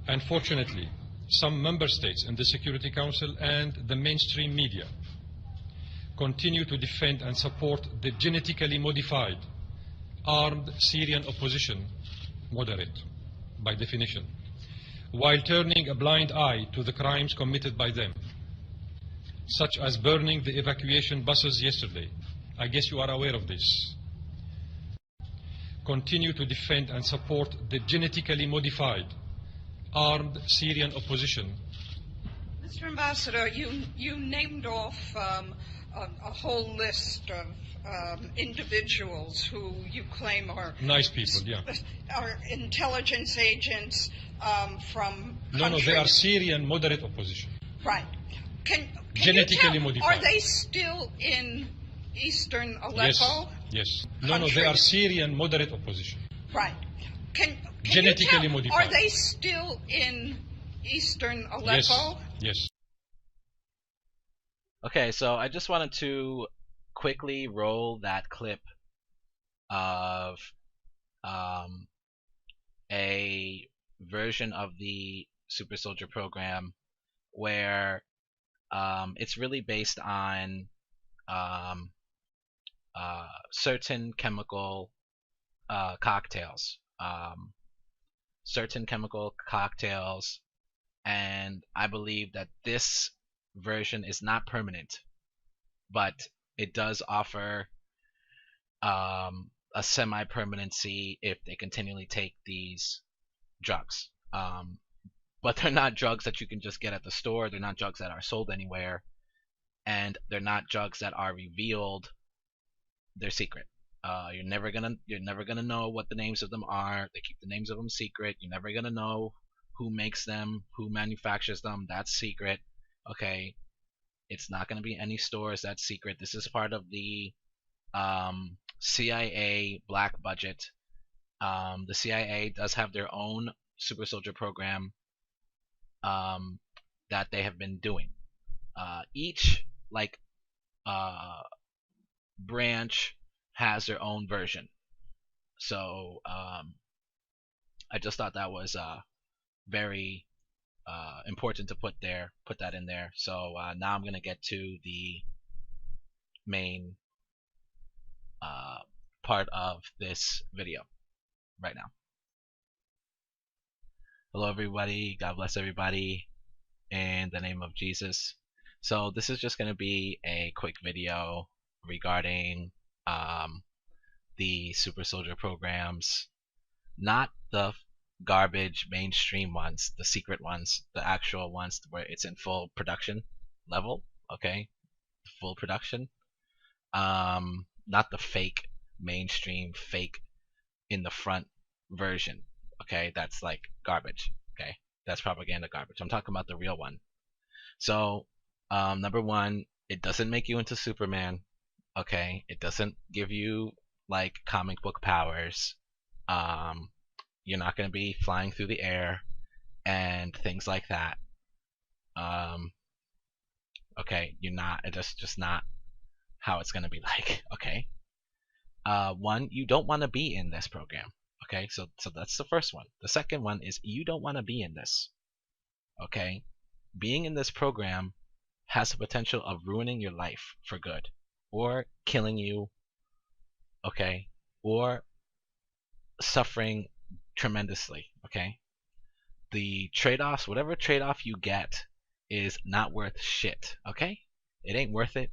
Unfortunately, some member states in the Security Council and the mainstream media continue to defend and support the genetically modified armed Syrian opposition, moderate by definition, while turning a blind eye to the crimes committed by them, such as burning the evacuation buses yesterday. I guess you are aware of this. Continue to defend and support the genetically modified armed Syrian opposition. Mr. Ambassador, you named off a whole list of individuals who you claim are nice people, yeah, are intelligence agents from countries. No, they are Syrian moderate opposition. Right. Can genetically you tell, modified. Are they still in eastern Aleppo? Yes. No, they are Syrian moderate opposition. Right. Can genetically you tell, modified. Are they still in eastern Aleppo? Yes. Okay, so I just wanted to quickly roll that clip of a version of the Super Soldier program where it's really based on certain chemical cocktails. And I believe that this version is not permanent, but it does offer a semi-permanency if they continually take these drugs. But they're not drugs that you can just get at the store. They're not drugs that are sold anywhere, and they're not drugs that are revealed. They're secret. You're never gonna know what the names of them are. They keep the names of them secret. You're never gonna know who makes them, who manufactures them. That's secret. Okay, it's not gonna be any stores. That's secret. This is part of the CIA black budget. The CIA does have their own Super Soldier program that they have been doing. Each branch has their own version. So I just thought that was very important to put that in there. So now I'm gonna get to the main part of this video right now. Hello everybody, God bless everybody in the name of Jesus. So this is just going to be a quick video regarding the Super Soldier programs, not the garbage mainstream ones, the secret ones, the actual ones where it's in full production level, okay, full production, not the fake mainstream, fake in the front version. Okay, that's like garbage. Okay, that's propaganda garbage. I'm talking about the real one. So number one, it doesn't make you into Superman. Okay, it doesn't give you like comic book powers. You're not going to be flying through the air and things like that. Okay, you're not. It's just not how it's going to be like. Okay. One, you don't want to be in this program. Okay, so that's the first one. The second one is you don't want to be in this. Okay, being in this program has the potential of ruining your life for good, or killing you. Okay, or suffering tremendously. Okay, the trade-offs, whatever trade-off you get, is not worth shit. Okay, it ain't worth it.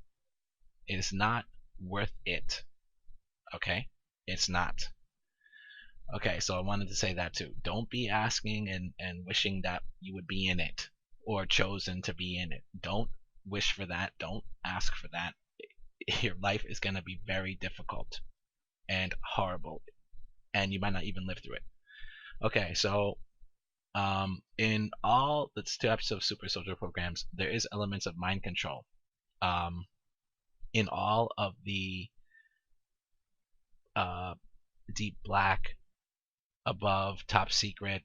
It is not worth it. Okay, it's not. Okay, so I wanted to say that too. Don't be asking and wishing that you would be in it or chosen to be in it. Don't wish for that. Don't ask for that. Your life is going to be very difficult and horrible, and you might not even live through it. Okay, so in all the steps of Super Soldier programs, there is elements of mind control. In all of the deep black, above, top secret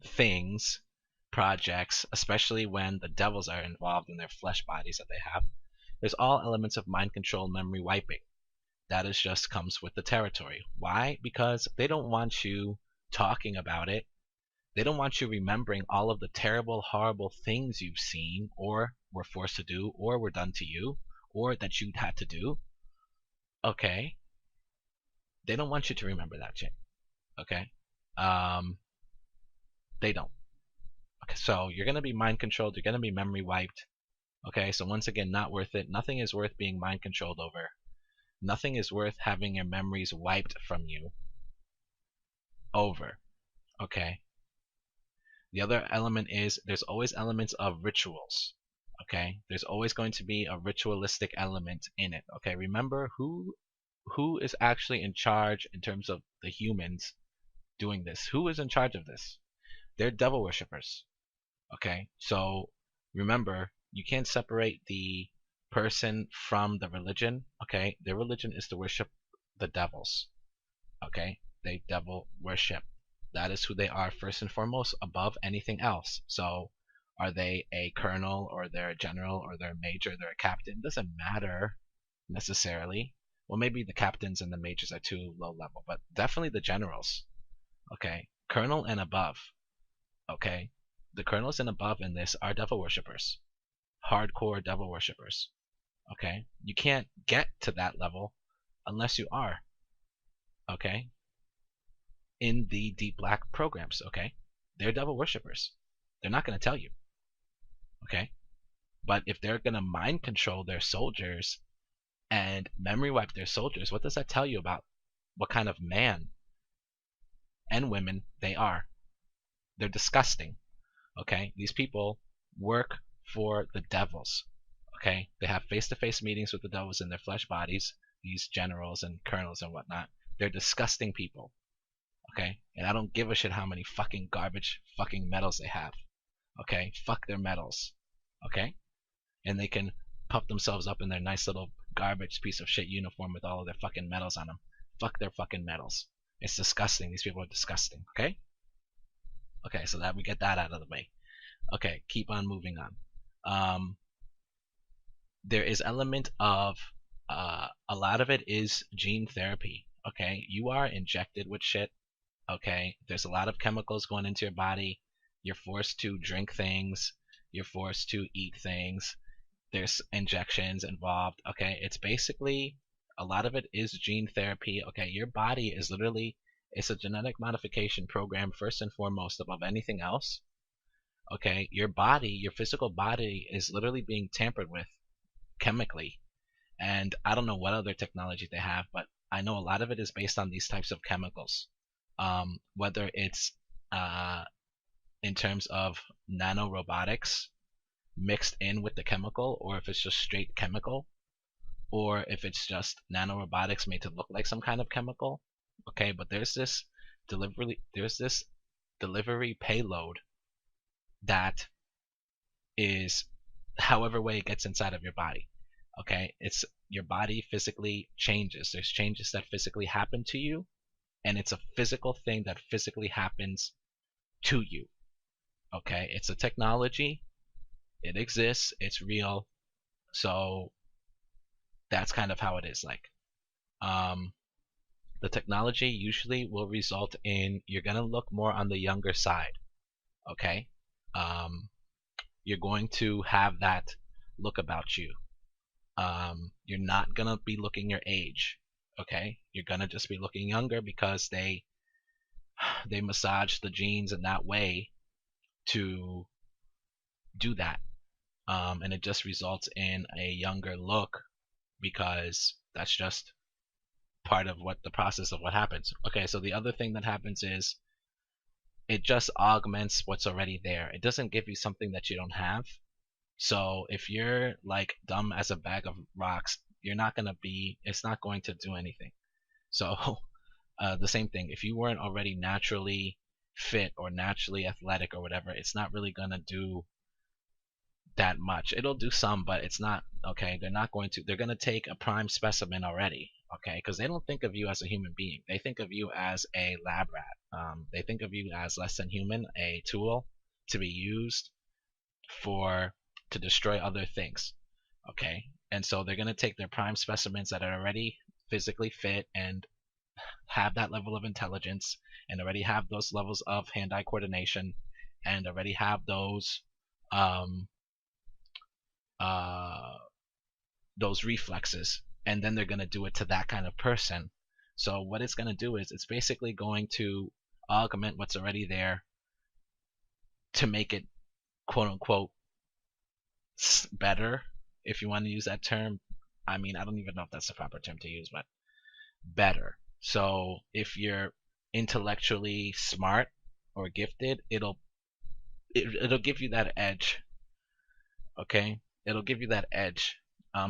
things, projects, especially when the devils are involved in their flesh bodies that they have, there's all elements of mind control, memory wiping That is just comes with the territory. Why? Because they don't want you talking about it. They don't want you remembering all of the terrible, horrible things you've seen or were forced to do or were done to you or that you had to do. Okay? They don't want you to remember that shit. Okay? They don't. Okay, so you're going to be mind controlled. You're going to be memory wiped. Okay, so once again, not worth it. Nothing is worth being mind controlled over. Nothing is worth having your memories wiped from you over. Okay? The other element is there's always elements of rituals. Okay? There's always going to be a ritualistic element in it. Okay? Remember who is actually in charge in terms of the humans doing this. Who is in charge of this? They're devil worshippers. Okay? So remember, you can't separate the person from the religion. Okay? Their religion is to worship the devils. Okay? They devil worship. That is who they are first and foremost above anything else. So are they a colonel or they're a general or they're a major, they're a captain? Doesn't matter necessarily. Well, maybe the captains and the majors are too low level, but definitely the generals. Okay? Colonel and above. Okay? The colonels and above in this are devil worshippers. Hardcore devil worshippers. Okay? You can't get to that level unless you are. Okay? In the deep black programs, okay? They're devil worshippers. They're not going to tell you. Okay? But if they're going to mind control their soldiers and memory wipe their soldiers, what does that tell you about what kind of man and women they are? They're disgusting. Okay? These people work for the devils. Okay? They have face-to-face meetings with the devils in their flesh bodies, these generals and colonels and whatnot. They're disgusting people. Okay? And I don't give a shit how many fucking garbage fucking medals they have. Okay? Fuck their medals. Okay? And they can puff themselves up in their nice little garbage piece of shit uniform with all of their fucking medals on them. Fuck their fucking medals. It's disgusting. These people are disgusting. Okay? Okay, so that we get that out of the way. Okay, keep on moving on. There is element of a lot of it is gene therapy. Okay? You are injected with shit. Okay, there's a lot of chemicals going into your body. You're forced to drink things. You're forced to eat things. There's injections involved. Okay, it's basically a lot of it is gene therapy. Okay, your body is literally, it's a genetic modification program first and foremost above anything else. Okay, your body, your physical body is literally being tampered with chemically. And I don't know what other technology they have, but I know a lot of it is based on these types of chemicals. Whether it's in terms of nanorobotics mixed in with the chemical, or if it's just straight chemical, or if it's just nanorobotics made to look like some kind of chemical. Okay, but there's this delivery payload that is however way it gets inside of your body. Okay, it's your body physically changes. There's changes that physically happen to you, and it's a physical thing that physically happens to you. Okay, it's a technology. It exists. It's real. So that's kind of how it is. Like, the technology usually will result in you're gonna look more on the younger side. Okay, you're going to have that look about you. You're not gonna be looking your age. Okay, you're gonna just be looking younger because they massage the genes in that way to do that, and it just results in a younger look because that's just part of what the process of what happens. Okay, so the other thing that happens is it just augments what's already there. It doesn't give you something that you don't have. So if you're like dumb as a bag of rocks, you're not gonna be, it's not going to do anything. So the same thing, if you weren't already naturally fit or naturally athletic or whatever, it's not really gonna do that much. It'll do some, but it's not, okay, they're gonna take a prime specimen already, okay, because they don't think of you as a human being. They think of you as a lab rat. They think of you as less than human, a tool to be used to destroy other things. Okay, and so they're gonna take their prime specimens that are already physically fit and have that level of intelligence and already have those levels of hand-eye coordination and already have um, uh, those reflexes, and then they're going to do it to that kind of person. So what it's going to do is it's basically going to augment what's already there to make it quote unquote better, if you want to use that term. I mean, I don't even know if that's the proper term to use, but better. So if you're intellectually smart or gifted, it'll give you that edge. Okay, it'll give you that edge.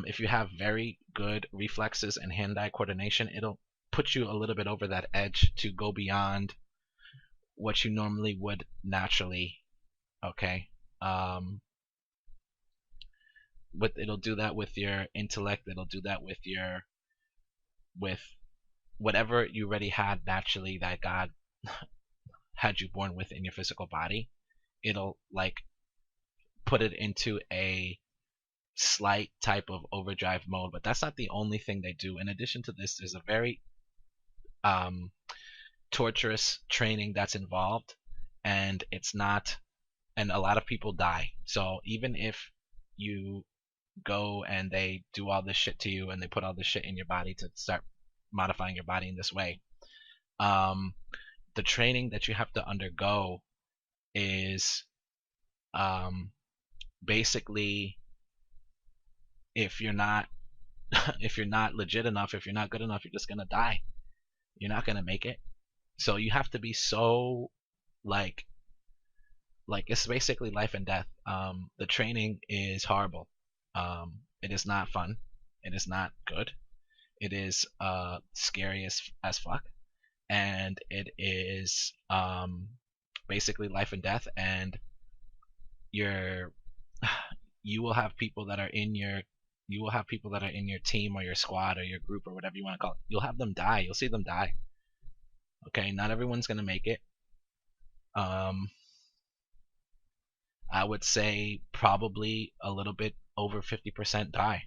If you have very good reflexes and hand-eye coordination, it'll put you a little bit over that edge to go beyond what you normally would naturally. Okay, it'll do that with your intellect. It'll do that with whatever you already had naturally that God had you born with in your physical body. It'll like put it into a slight type of overdrive mode, but that's not the only thing they do. In addition to this, there's a very torturous training that's involved, and a lot of people die. So even if you go and they do all this shit to you and they put all this shit in your body to start modifying your body in this way, the training that you have to undergo is basically, if you're not legit enough, if you're not good enough, you're just gonna die. You're not gonna make it. So you have to be so like it's basically life and death. The training is horrible. It is not fun. It is not good. It is scary as fuck, and it is basically life and death. And you will have people that are in your team or your squad or your group or whatever you want to call it. You'll have them die. You'll see them die. Okay, not everyone's gonna make it. I would say probably a little bit over 50% die.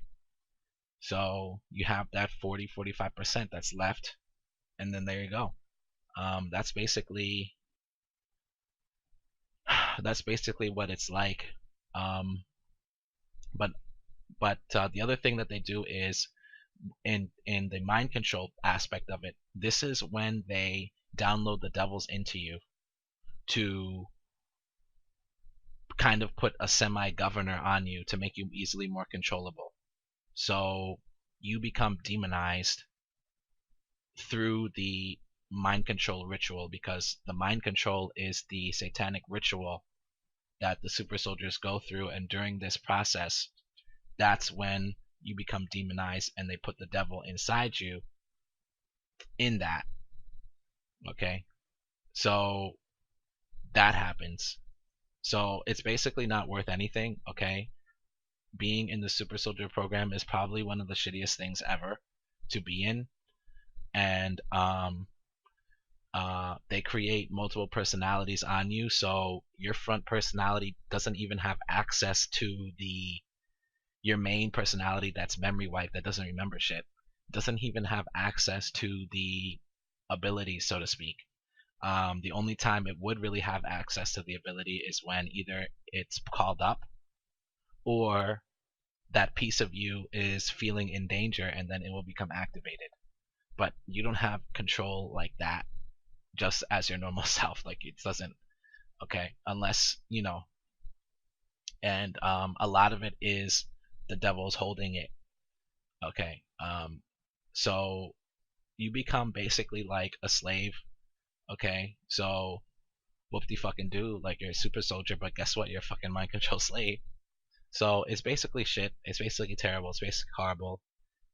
So you have that 40-45% that's left, and then there you go. That's basically what it's like. But the other thing that they do is in the mind control aspect of it, this is when they download the devils into you to kind of put a semi-governor on you to make you easily more controllable. So you become demonized through the mind control ritual, because the mind control is the satanic ritual that the super soldiers go through, and during this process, that's when you become demonized and they put the devil inside you in that. Okay, so that happens. So it's basically not worth anything. Okay, being in the super soldier program is probably one of the shittiest things ever to be in. And they create multiple personalities on you, so your front personality doesn't even have access to your main personality that's memory wiped, that doesn't remember shit. Doesn't even have access to the abilities, so to speak. The only time it would really have access to the ability is when either it's called up or that piece of you is feeling in danger, and then it will become activated. But you don't have control like that just as your normal self. Like, it doesn't. Okay, unless and a lot of it is the devil's holding it. Okay, so you become basically like a slave. Okay, so whoop-de-fucking do, like, you're a super soldier, but guess what, you're a fucking mind control slave. So it's basically shit. It's basically terrible. It's basically horrible,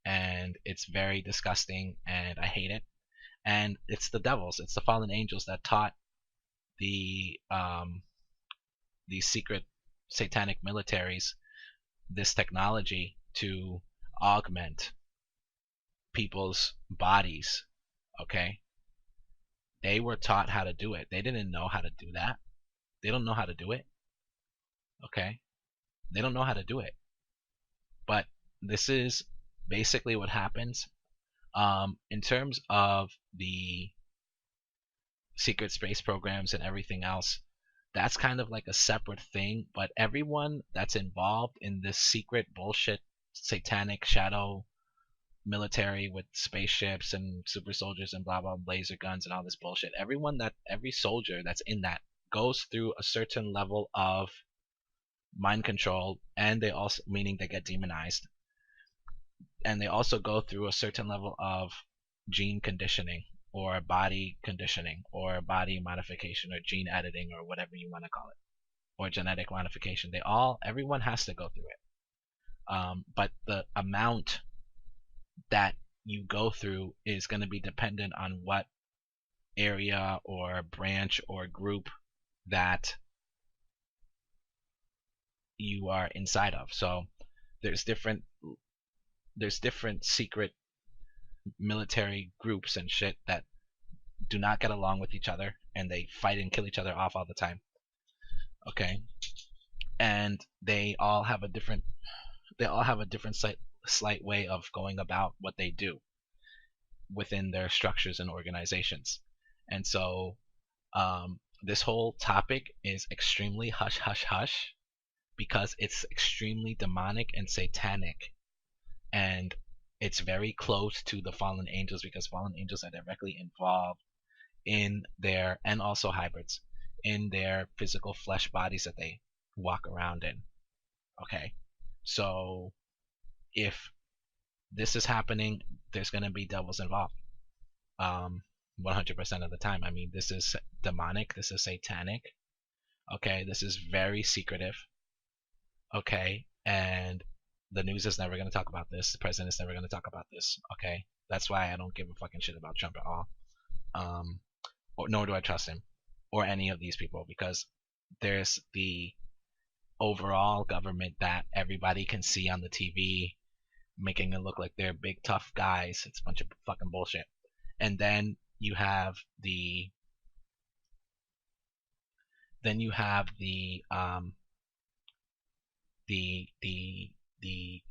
and it's very disgusting, and I hate it. And it's the devils, it's the fallen angels that taught the secret satanic militaries this technology to augment people's bodies. Okay, they were taught how to do it. They didn't know how to do that. They don't know how to do it. Okay, they don't know how to do it. But this is basically what happens In terms of the secret space programs and everything else, that's kind of like a separate thing. But everyone that's involved in this secret bullshit, satanic shadow military with spaceships and super soldiers and blah blah laser guns and all this bullshit, every soldier that's in that goes through a certain level of mind control, and they also, meaning they get demonized, and they also go through a certain level of gene conditioning or body conditioning or body modification or gene editing or whatever you want to call it, or genetic modification. Everyone has to go through it. But the amount that you go through is going to be dependent on what area or branch or group that you are inside of. So there's different secret military groups and shit that do not get along with each other, and they fight and kill each other off all the time. Okay, and they all have a different slight way of going about what they do within their structures and organizations. And so this whole topic is extremely hush hush hush because it's extremely demonic and satanic, and it's very close to the fallen angels because fallen angels are directly involved in their, and also hybrids, in their physical flesh bodies that they walk around in. Okay, so if this is happening, there's going to be devils involved 100% of the time. I mean, this is demonic, this is satanic, okay, this is very secretive, okay, and the news is never going to talk about this, the president is never going to talk about this, okay. That's why I don't give a fucking shit about Trump at all, or nor do I trust him or any of these people, because there's the overall government that everybody can see on the TV, making it look like they're big tough guys. It's a bunch of fucking bullshit. And then you have the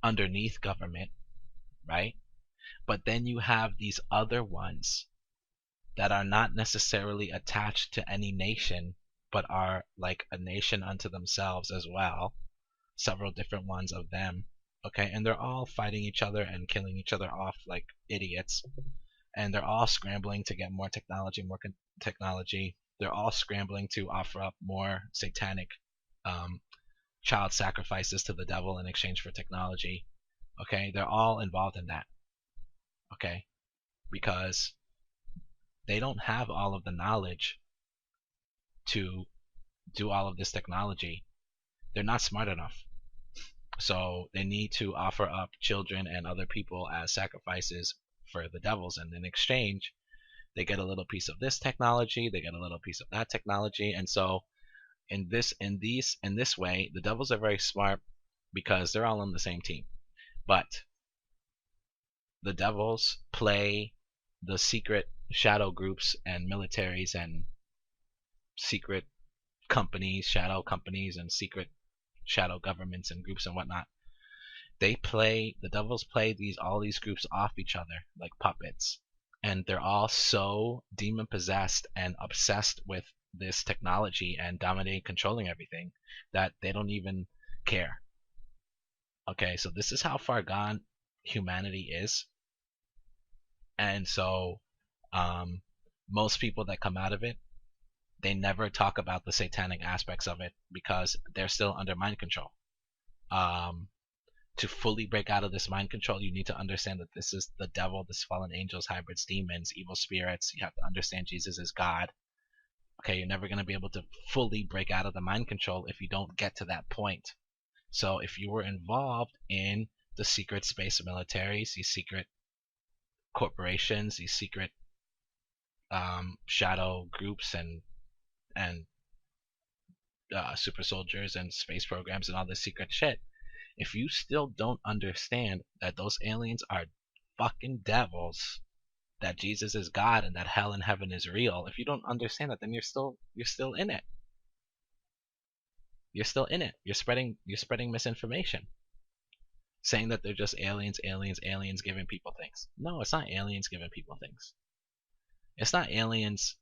underneath government, right? But then you have these other ones that are not necessarily attached to any nation, but are like a nation unto themselves as well. Several different ones of them, okay, and they're all fighting each other and killing each other off like idiots, and they're all scrambling to get more technology. They're all scrambling to offer up more satanic child sacrifices to the devil in exchange for technology. Okay, they're all involved in that. Okay, because they don't have all of the knowledge to do all of this technology. They're not smart enough. So they need to offer up children and other people as sacrifices for the devils, and in exchange they get a little piece of this technology, they get a little piece of that technology. And so in this way, the devils are very smart because they're all on the same team. But the devils play the secret shadow groups and militaries and secret companies, shadow companies, and secret shadow governments and groups and whatnot. The devils play all these groups off each other like puppets, and they're all so demon possessed and obsessed with this technology and dominating, controlling everything, that they don't even care. Okay, so this is how far gone humanity is. And so most people that come out of it, they never talk about the satanic aspects of it because they're still under mind control. To fully break out of this mind control, you need to understand that this is the devil, this fallen angels, hybrids, demons, evil spirits. You have to understand Jesus is God. Okay, you're never going to be able to fully break out of the mind control if you don't get to that point. So if you were involved in the secret space militaries, these secret corporations, these secret shadow groups and super soldiers and space programs and all this secret shit, if you still don't understand that those aliens are fucking devils, that Jesus is God, and that hell and heaven is real, if you don't understand that, then you're still in it. You're still in it. You're spreading misinformation. saying that they're just aliens giving people things. No, it's not aliens giving people things. It's not aliens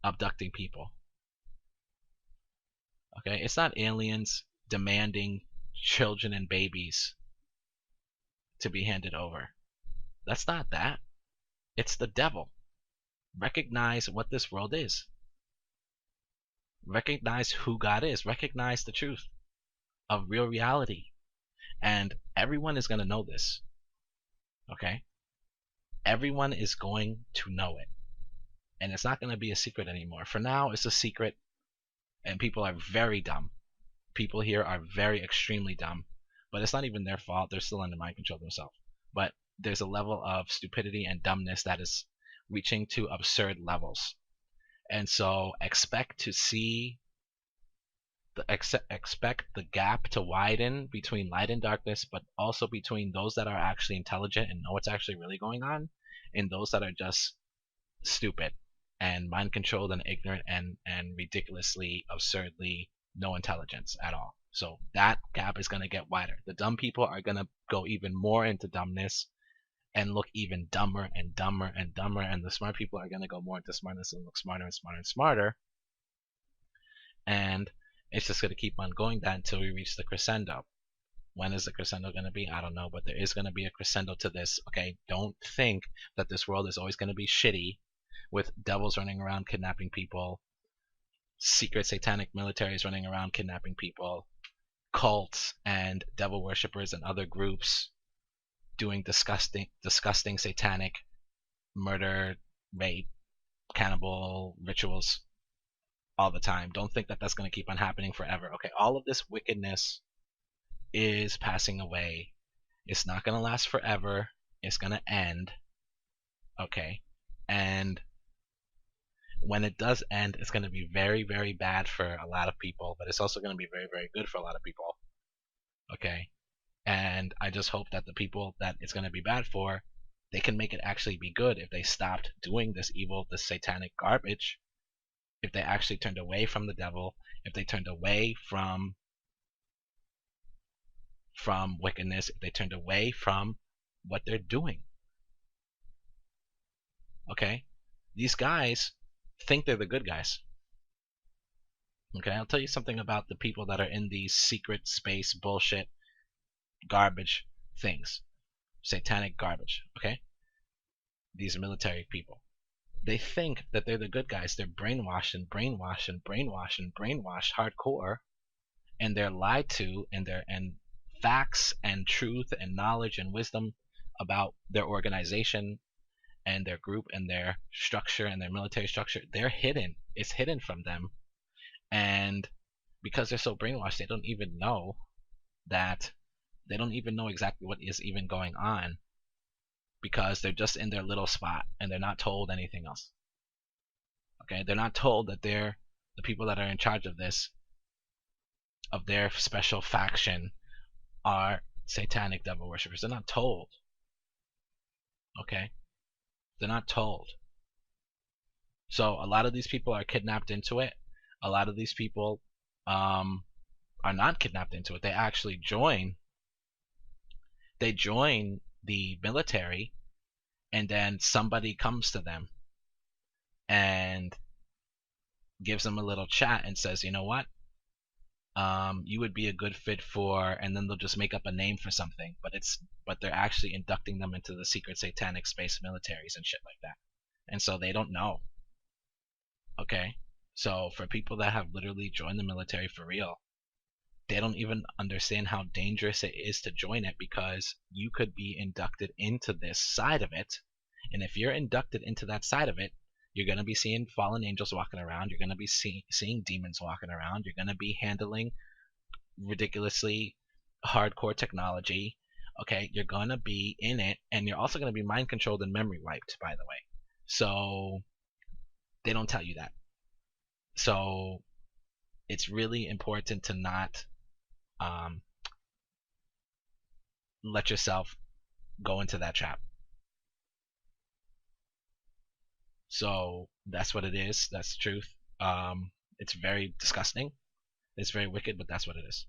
abducting people. Okay, it's not aliens demanding children and babies to be handed over. That's not that. It's the devil. Recognize what this world is. Recognize who God is. Recognize the truth of real reality. And everyone is going to know this. Okay? Everyone is going to know it. And it's not going to be a secret anymore. For now, it's a secret, and people are very dumb. People here are very extremely dumb. But it's not even their fault. They're still under mind control themselves. But there's a level of stupidity and dumbness that is reaching to absurd levels. And so expect to see expect the gap to widen between light and darkness, but also between those that are actually intelligent and know what's actually really going on, and those that are just stupid and mind controlled and ignorant and ridiculously, absurdly no intelligence at all. So that gap is going to get wider. The dumb people are going to go even more into dumbness and look even dumber and dumber and dumber, and the smart people are going to go more into smartness and look smarter and smarter and smarter. And it's just going to keep on going that until we reach the crescendo. When is the crescendo going to be? I don't know, but there is going to be a crescendo to this. Okay, don't think that this world is always going to be shitty with devils running around kidnapping people, secret satanic militaries running around kidnapping people, cults and devil worshippers and other groups doing disgusting satanic murder, rape, cannibal rituals all the time. Don't think that that's going to keep on happening forever. Okay, all of this wickedness is passing away. It's not going to last forever. It's going to end. Okay, and when it does end, it's going to be very, very bad for a lot of people, but it's also going to be very, very good for a lot of people. Okay, and I just hope that the people that it's going to be bad for, they can make it actually be good if they stopped doing this evil, this satanic garbage. If they actually turned away from the devil, if they turned away from wickedness, if they turned away from what they're doing. Okay? These guys think they're the good guys. Okay, I'll tell you something about the people that are in these secret space bullshit garbage things. Satanic garbage, okay? These military people. They think that they're the good guys. They're brainwashed and brainwashed and brainwashed and brainwashed hardcore, and they're lied to, and facts and truth and knowledge and wisdom about their organization and their group and their structure and their military structure, they're hidden. It's hidden from them. And because they're so brainwashed, they don't even know exactly what is even going on, because they're just in their little spot and they're not told anything else. Okay, they're not told that they're the people that are in charge of this, of their special faction, are satanic devil worshippers. They're not told. Okay, they're not told. So a lot of these people are kidnapped into it. A lot of these people are not kidnapped into it. They actually join. They join the military, and then somebody comes to them and gives them a little chat and says, you know what, you would be a good fit for, and then they'll just make up a name for something, but they're actually inducting them into the secret satanic space militaries and shit like that, and so they don't know. Okay, so for people that have literally joined the military for real, they don't even understand how dangerous it is to join it, because you could be inducted into this side of it, and if you're inducted into that side of it, you're going to be seeing fallen angels walking around, you're going to be seeing demons walking around, you're going to be handling ridiculously hardcore technology. Okay, you're going to be in it, and you're also going to be mind controlled and memory wiped, by the way. So they don't tell you that. So it's really important to not let yourself go into that trap. So that's what it is. That's the truth. It's very disgusting. It's very wicked, but that's what it is.